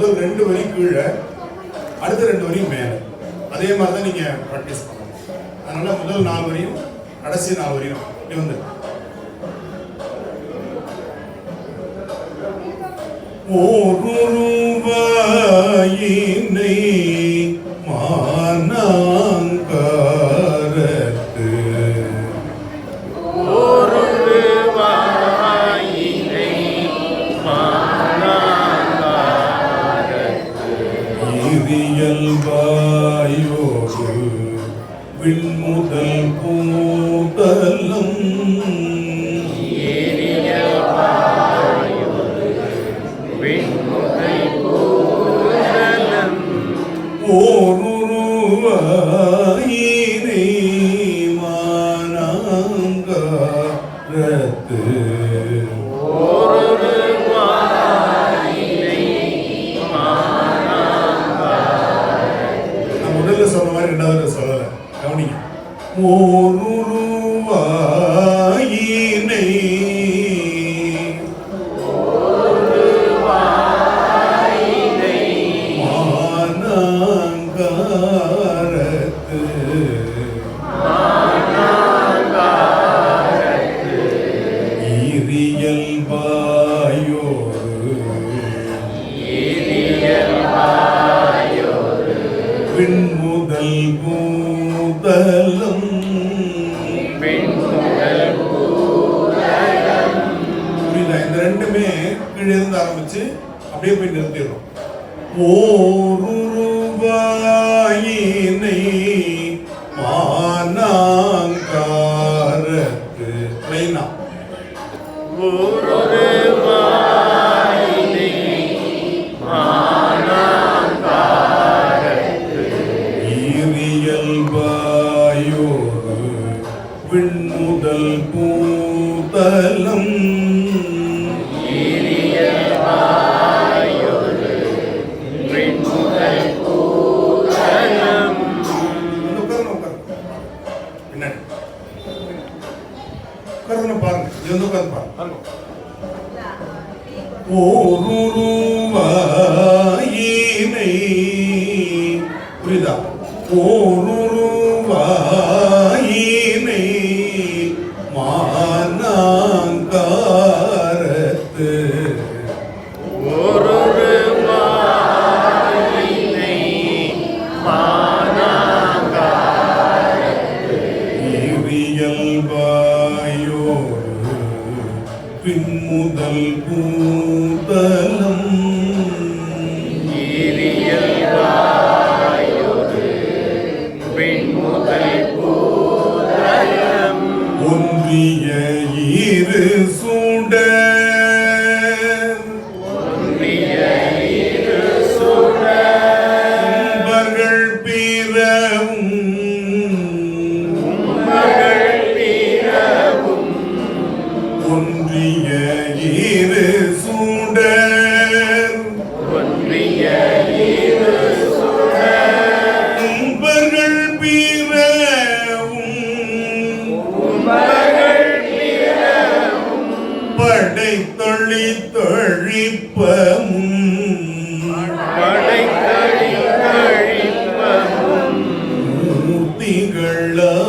2 வரி கீழே, அடுத்த 2 வரி மேலே. அதே மாதிரி தான் நீங்க ப்ராக்டிஸ் பண்ணணும். அதனால முதல் 4 வரியும் கடைசி 4 வரியும் இப்படி வந்து ஓருருவாயினை மானாங்காரத்து இயல்பாயோடு விண்முதல் பூதலம் ஓருருவாயினை மானாங்காரத்து சொன்ன மாதிரி 2வது சொல்லல. கவனிங்க. ஓருருவாயினை மானாங்காரத்து இயல்பாயோடு விண்முதல் பூதலம் புரியுதா? இந்த ரெண்டுமே கீழே இருந்து ஆரம்பிச்சு அப்படியே போய் நிறுத்திடுறோம். ஓருருவாயினை மானாங்காரத்து லைனா இயல்பாயோடு விண்முதல் பூதலம் பாருங்க. இது வந்து பாருங்க. ஓருருவாயினை புரியுதா? ஓருருவாயினை மானாங்காரத்து இயல்பாயோடு பின்முதல் பூதலம் ஒன்றிய இரு சுடர் உம்பர்கள் பிறவும் ஒன்றிய இரு சுடர் உம்பர்கள் படைத்தொழி தொழிப்பமும்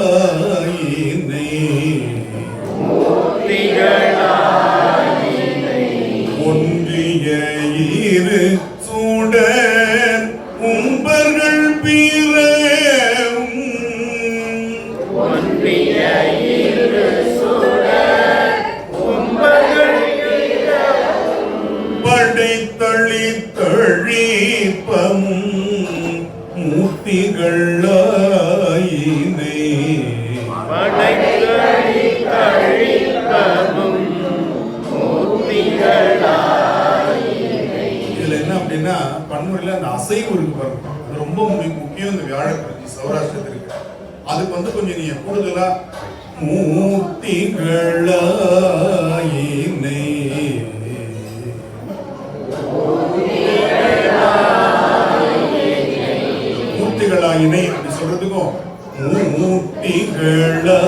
மூர்த்திகளாயினை ஒன்றிய இரு சுடர் உம்பர்கள் பிறவும் படைத்தொழி தொழிப்பமும் மூர்த்திகளாயினை இதுல என்ன அப்படின்னா பன்முறையில அந்த அசைவு இருக்கு பாருங்க. அது ரொம்ப முக்கியம். இந்த வியாழக்கிழமை சௌராஷ்டிரத்திற்கு அதுக்கு வந்து கொஞ்சம் நீங்க கூடுதலா மூர்த்திகளாயினை மூர்த்திகளாயினை அப்படி சொல்றதுக்கும் மூர்த்திகளாயினை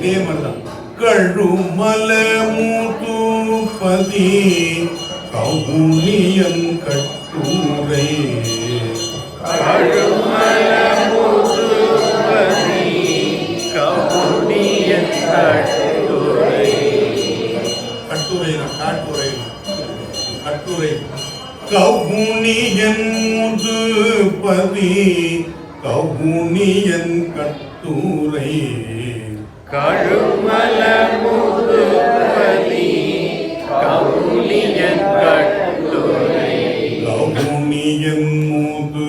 இதே மாதிரிதான். கழுமல மூதுபதி கவுனியன் கட்டுரை. கழுமல மூதுபதி கவுனியன் கட்டுரை. கட்டுரை காட்டுரை கட்டுரை. கவுனியன் மூதுபதி கவுனியன் கட்டுரை. கழுமல மூதுபதி கவுனியன் கட்டுரை. கவுனியன் மூது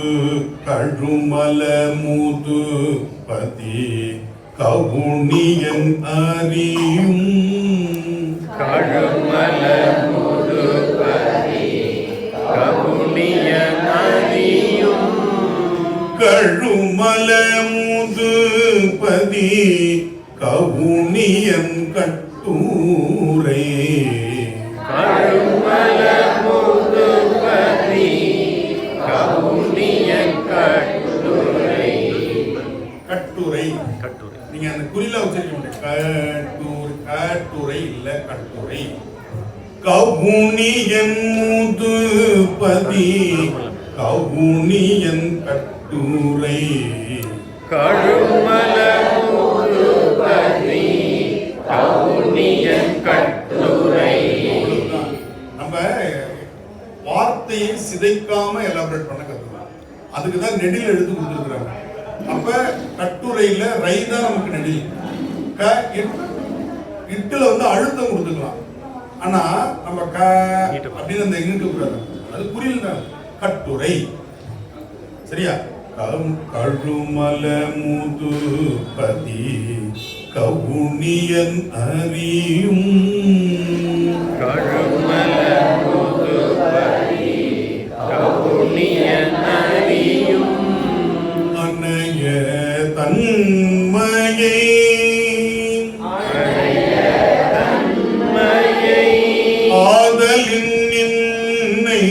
கழுமல மூதுபதி கவுனியன் அறியும். கழுமல மூதுபதி கவுனியன் அறியும். கழுமல மூதுபதி கவுனியன் கட்டுரை. கழுமல மூதுபதி கவுனியன் கட்டுரை. கட்டுரை கட்டுரை. நீங்க அந்த குறியில வச்சிருக்க முடியும். கட்டுரை கட்டுரை இல்ல கட்டுரை. கவுனியன் மூதுபதி கவுனியன் கட்டுரை. கழுமல மூதுபதி கவுனியன் கட்டுரை. நம்ம வார்த்தையை சிதைக்காம எலாபரேட் பண்ண கத்துக்கலாம். அதுக்கு தான் நெடில் எழுத்து கொடுத்துருக்குறாங்க. அப்ப கட்டுரையில ரை தான் நமக்கு நெடில். இட்டுல வந்து அழுத்தம் கொடுத்துக்கலாம். ஆனா நம்ம க அப்படின்னு அந்த இங்கிட்டு கூடாது. அது குறியில் தான் கட்டுரை. சரியா? கழுமல மூதுபதி கவுனியன் அறியும். கழுமல மூதுபதி கவுனியன் அறியும். அனைய தன்மையை ஆதலின் நின்னை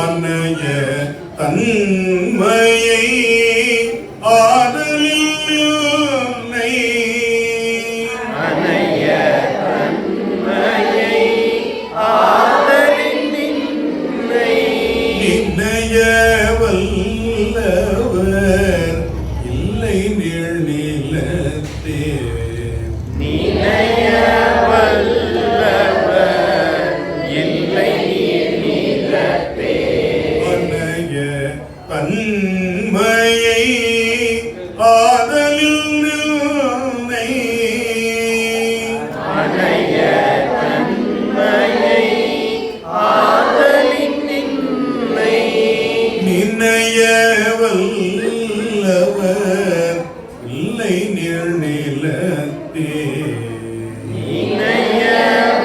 அனைய தன்மையை ஆதலின் நின்னை அனைய தன்மையை ஆதலின் நின்னை நினைய வல்லவர் இல்லை நீழ்நிலத்தே. நினைய வல்லவர் இல்லை நீலத்தே. அனைய தன்மையை ஆதலில் நின்னை அனைய தன்மையை ஆதலின் நின்னை. நினைய வல்லவர் இல்லை நீழ்நிலத்தே. நினைய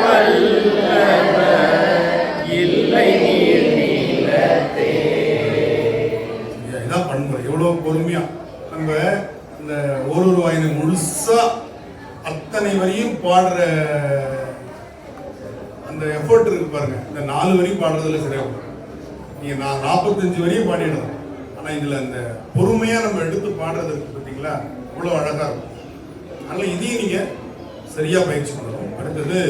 வல்லவர் இல்லை நீலத்தே. இதான் பண்புரை. எவ்வளவு பொறுமையா நம்ம இந்த ஒரு வாயினை முழுசா அத்தனை வரையும் பாடுற அந்த எஃபர்ட் இருக்கு பாருங்க. இந்த 4 வரி பாடுறதுல சரியா நீங்க 45 வரையும் பாடிடலாம். ஆனா இதுல அந்த பொறுமையா நம்ம எடுத்து பாடுறது இருக்கு பார்த்தீங்களா, இவ்வளவு அழகா இருக்கும். அதனால இதையும் நீங்க சரியா பயிற்சி பண்ணணும். அடுத்தது